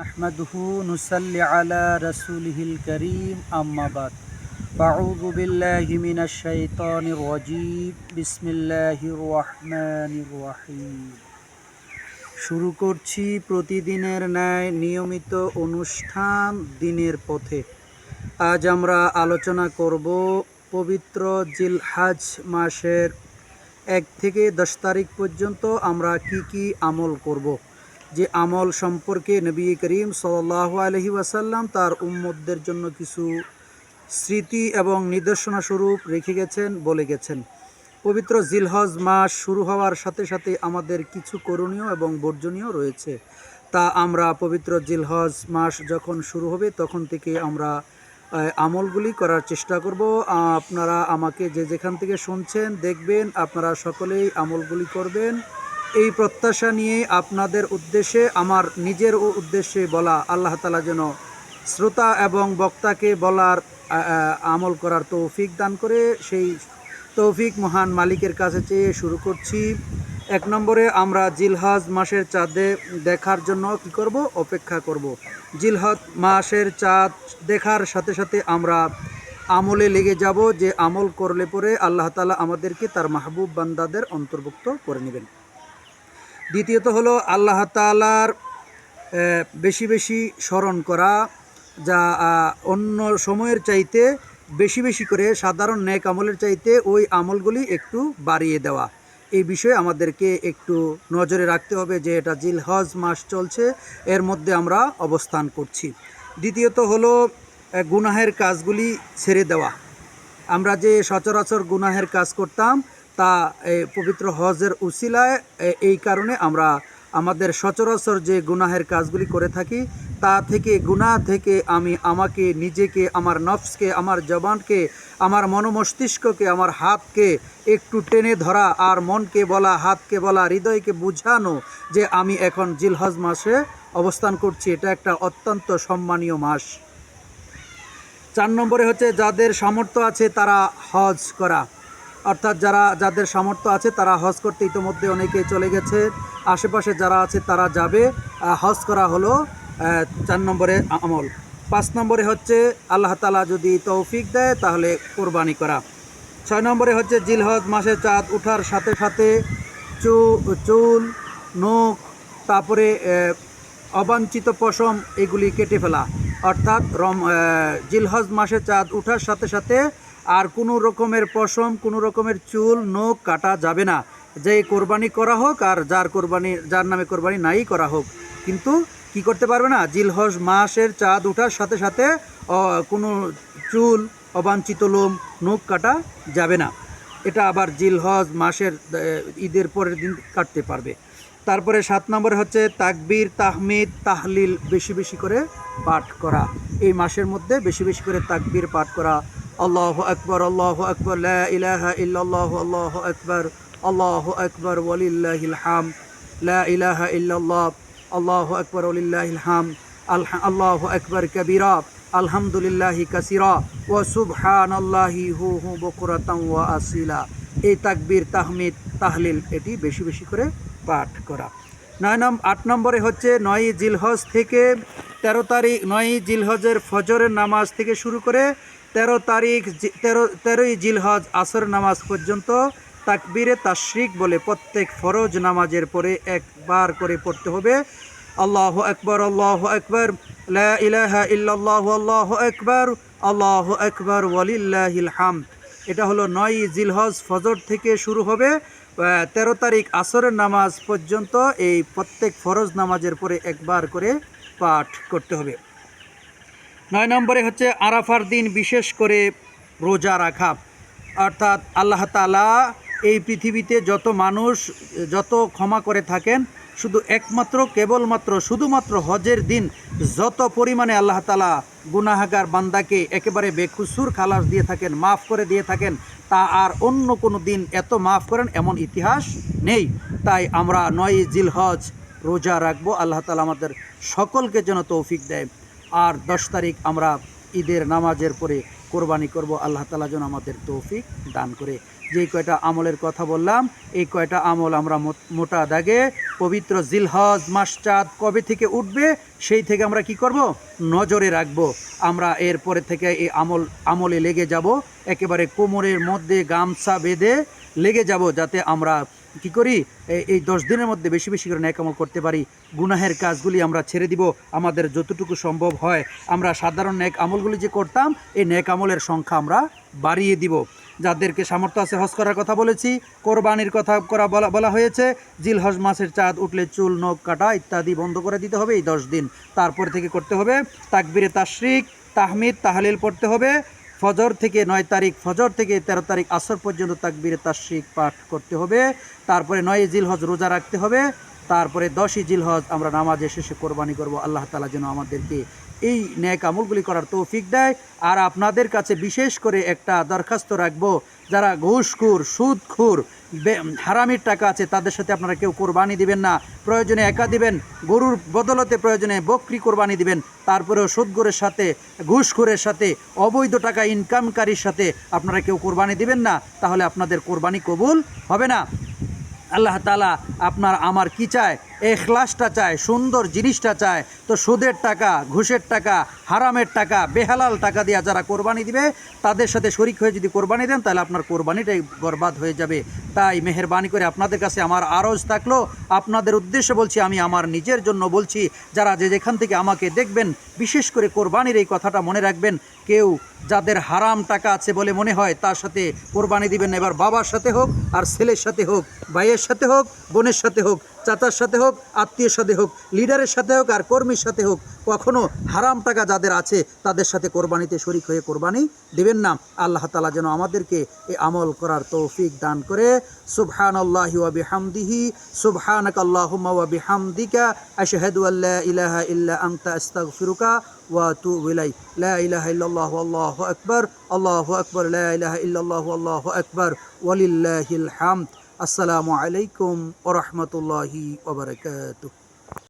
আহমাদুহু নুসাল্লি আলা রাসূলিহিল কারীম আম্মা বাদ আউযু বিল্লাহি মিনাশ শাইতানির রাজীম বিসমিল্লাহির রহমানির রহিম। শুরু করছি প্রতিদিনের ন্যায় নিয়মিত অনুষ্ঠান দিনের পথে। আজ আমরা আলোচনা করব পবিত্র জিলহজ মাসের 1 থেকে 10 তারিখ পর্যন্ত আমরা কি আমল করব। যে আমল সম্পর্কে নবী করিম সাল্লাল্লাহু আলাইহি ওয়াসাল্লাম তার উম্মতদের জন্য কিছু স্মৃতি এবং নিদর্শনা স্বরূপ রেখে গেছেন, বলে গেছেন। পবিত্র জিলহজ মাস শুরু হওয়ার সাথে সাথে আমাদের কিছু করণীয় এবং বর্জনীয় রয়েছে, তা আমরা পবিত্র জিলহজ মাস যখন শুরু হবে তখন থেকে আমরা আমলগুলি করার চেষ্টা করব। আপনারা আমাকে যে যেখান থেকে শুনছেন দেখবেন, আপনারা সকলেই আমলগুলি করবেন এই প্রত্যাশা নিয়ে আপনাদের উদ্দেশ্যে, আমার নিজের উদ্দেশ্যে বলা, আল্লাহ তাআলা যেন শ্রোতা এবং বক্তাকে বলার আমল করার তৌফিক দান করে, সেই তৌফিক মহান মালিকের কাছে চেয়ে শুরু করছি। 1 নম্বরে আমরা জিলহজ মাসের চাঁদে দেখার জন্য কি করব? অপেক্ষা করব। জিলহজ মাসের চাঁদ দেখার সাথে সাথে আমরা আমলে লেগে যাব, যে আমল করলে পরে আল্লাহ তাআলা আমাদেরকে তার মাহবুব বান্দাদের অন্তর্ভুক্ত করে নেবেন। দ্বিতীয়ত হলো আল্লাহ তাআলার বেশি বেশি স্মরণ করা, যা অন্য সময়ের চাইতে বেশি বেশি করে, সাধারণ নেক আমলের চাইতে ওই আমলগুলি একটু বাড়িয়ে দেওয়া। এই বিষয়ে আমাদেরকে একটু নজরে রাখতে হবে যে এটা জিলহজ মাস চলছে, এর মধ্যে আমরা অবস্থান করছি। দ্বিতীয়ত হলো গুনাহের কাজগুলি ছেড়ে দেওয়া। আমরা যে সচরাচর গুনাহের কাজ করতাম তা পবিত্র হজের উসিলায় এই কারণে আমরা আমাদের সচরাচর যে গুনাহের কাজগুলি করে থাকি তা থেকে, গুনাহ থেকে আমাকে নিজেকে, আমার নফসকে, আমার জবানকে, আমার মনোমস্তিষ্ককে, আমার হাতকে একটু টেনে ধরা, আর মনকে বলা, হাতকে বলা, হৃদয়কে বুঝানো যে আমি এখন জিলহজ মাসে অবস্থান করছি, এটা একটা অত্যন্ত সম্মানীয় মাস। 4 নম্বরে হচ্ছে যাদের সামর্থ্য আছে তারা হজ করা, অর্থাৎ যাদের সামর্থ্য আছে তারা হজ করতে ইতোমধ্যে অনেকে চলে গেছে, আশেপাশে যারা আছে তারা যাবে। হজ করা হলো 4 নম্বরে আমল। 5 নম্বরে হচ্ছে আল্লাহ তাআলা যদি তৌফিক দেয় তাহলে কোরবানি করা। 6 নম্বরে হচ্ছে জিলহজ মাসে চাঁদ ওঠার সাথে সাথে চুল, নখ, তারপরে অবাঞ্ছিত পশম এগুলি কেটে ফেলা, অর্থাৎ জিলহজ মাসে চাঁদ ওঠার সাথে সাথে আর কোনো রকমের পশম, কোনো রকমের চুল, নখ কাটা যাবে না। যে কোরবানি করা হোক আর যার নামে কোরবানি নাই করা হোক, কিন্তু কি করতে পারবে না? জিলহজ মাসের চাঁদ ওঠার সাথে সাথে কোনো চুল, অবাঞ্ছিত লোম, নখ কাটা যাবে না। এটা আবার জিলহজ মাসের ঈদের পরের দিন কাটতে পারবে। তারপরে 7 নম্বরে হচ্ছে তাকবীর, তাহমিদ, তাহলিল বেশি বেশি করে পাঠ করা। এই মাসের মধ্যে বেশি বেশি করে তাকবীর পাঠ করা। আল্লাহু আকবার, আল্লাহু আকবার, লা ইলাহা ইল্লাল্লাহু, আল্লাহু আকবার, আল্লাহু আকবার ওয়ালিল্লাহিল হামদ, লা ইলাহা ইল্লাল্লাহ, আল্লাহু আকবার ওয়ালিল্লাহিল হামদ, আল্লাহু আকবার কাবীরা, আলহামদুলিল্লাহি কাসীরা, ওয়া সুবহানাল্লাহি বুকরাতান ওয়া আসিলা। এই তাকবীর, তাহমিদ, তাহলিল এটি বেশি বেশি করে পাঠ করা। 8 নম্বরে হচ্ছে 9 জিলহজ থেকে 13 তারিখ, 9 জিলহজের ফজরের নামাজ থেকে শুরু করে 13ই জিলহজ আসর নামাজ পর্যন্ত তাকবীরে তাশরিক বলে প্রত্যেক ফরজ নামাজের পরে একবার করে পড়তে হবে। আল্লাহু আকবার, আল্লাহু আকবার, লা ইলাহা ইল্লাল্লাহু, আল্লাহু আকবার, আল্লাহু আকবার ওয়ালিল্লাহিল হামদ। এটা হলো 9 জিলহজ ফজর থেকে শুরু হবে 13 তারিখ আসরের নামাজ পর্যন্ত, এই প্রত্যেক ফরজ নামাজের পরে একবার করে পাঠ করতে হবে। 9 নম্বরে হচ্ছে আরাফার দিন বিশেষ করে রোজা রাখা, অর্থাৎ আল্লাহ তাআলা এই পৃথিবীতে যত মানুষ যত ক্ষমা করে থাকেন, শুধুমাত্র হজের দিন যত পরিমাণে আল্লাহ তাআলা গুনাহগার বান্দাকে একেবারে বেকসুর খালাস দিয়ে থাকেন, মাফ করে দিয়ে থাকেন, তা আর অন্য কোনো দিন এত মাফ করেন এমন ইতিহাস নেই। তাই আমরা 9 জিলহজ রোজা রাখবো। আল্লাহ তাআলা আমাদের সকলকে যেন তৌফিক দেয়। আর 10 তারিখ আমরা ঈদের নামাজের পরে কোরবানি করব। আল্লাহ তাআলা যেন আমাদের তৌফিক দান করে। যেই কয়টা আমলের কথা বললাম, এই কয়টা আমল আমরা মোটা দাগে পবিত্র জিলহজ মাস চাঁদ কবে থেকে উঠবে সেই থেকে আমরা কি করব, নজরে রাখব। আমরা এরপরে থেকে এই আমলে লেগে যাব, একেবারে কোমরের মধ্যে গামছা বেঁধে লেগে যাব, যাতে আমরা কি করি, এই 10 দিনের মধ্যে বেশি বেশি করে নেক আমল করতে পারি। গুনাহের কাজগুলি আমরা ছেড়ে দিব, আমাদের যতটুকু সম্ভব হয় আমরা সাধারণ নেক আমলগুলি যে করতাম এই নেক আমলের সংখ্যা আমরা বাড়িয়ে দিব। যাদেরকে সামর্থ্য আছে হজ করার কথা বলেছি, কোরবানির কথা বলা হয়েছে। জিলহজ মাসের চাঁদ উঠলে চুল নখ কাটা ইত্যাদি বন্ধ করে দিতে হবে এই 10 দিন। তারপর থেকে করতে হবে তাকবীরে তাশরিক, তাহমিদ, তাহলিল পড়তে হবে। ফজর থেকে 9 তারিখ, ফজর থেকে 13 তারিখ আসর পর্যন্ত তাকবীরে তাশরিক পাঠ করতে হবে। তারপরে 9 জিলহজ রোজা রাখতে হবে। তারপরে 10 জিলহজ আমরা নামাজে শেষে কোরবানি করব। আল্লাহ তাআলা যেন আমাদেরকে এই নেক আমলগুলি করার তৌফিক দেয়। আর আপনাদের কাছে বিশেষ করে একটা দরখাস্ত রাখবো, যারা ঘুষখোর, সুদখোর, হারামির টাকা আছে তাদের সাথে আপনারা কেউ কোরবানি দিবেন না। প্রয়োজনে একা দিবেন, গরুর বদলতে প্রয়োজনে বকরি কোরবানি দিবেন। তারপরেও সুদখোরের সাথে, ঘুষখোরের সাথে, অবৈধ টাকা ইনকামকারীর সাথে আপনারা কেউ কোরবানি দিবেন না, তাহলে আপনাদের কোরবানি কবুল হবে না। আল্লাহ তাআলা আপনার আমার কি চায়, এখলাসটা চায়, সুন্দর জিনিসটা চায়। তো সুদের টাকা, ঘুষের টাকা, হারামের টাকা, বেহালাল টাকা দিয়ে যারা কোরবানি দিবে তাদের সাথে শরিক হয়ে যদি কোরবানি দেন তাহলে আপনার কোরবানিটাই বরবাদ হয়ে যাবে। তাই মেহেরবানি করে আপনাদের কাছে আমার আরজ থাকলো, আপনাদের উদ্দেশ্যে বলছি, আমি আমার নিজের জন্য বলছি, যারা যেখান থেকে আমাকে দেখবেন বিশেষ করে কোরবানির এই কথাটা মনে রাখবেন। কেউ যাদের হারাম টাকা আছে বলে মনে হয় তার সাথে কোরবানি দিবেন, এবার বাবার সাথে হোক, আর ছেলের সাথে হোক, ভাইয়ের সাথে হোক, বোনের সাথে হোক, চাচার সাথে হোক, আত্মীয়ের সাথে হোক, লিডারের সাথে হোক, আর কর্মীর সাথে হোক, কখনো হারাম টাকা যাদের আছে তাদের সাথে কোরবানিতে শরিক হয়ে কোরবানি দিবেন না। আল্লাহ তাআলা যেন আমাদেরকে এই আমল করার তৌফিক দান করে। সুবহানাল্লাহি ওয়া বিহামদিহি, সুবহানাকাল্লাহুম্মা ওয়া বিহামদিকা, আশহাদু আল্লা ইলাহা ইল্লা আনতা আস্তাগফিরুকা ওয়া আতুবু ইলাইক। লা ইলাহা ইল্লাল্লাহু আল্লাহু আকবার, আল্লাহু আকবার, লা ইলাহা ইল্লাল্লাহু আল্লাহু আকবার, ওয়ালিল্লাহিল হামদ। আসসালামু আলাইকুম ওয়া রাহমাতুল্লাহি ওয়া বারাকাতুহু।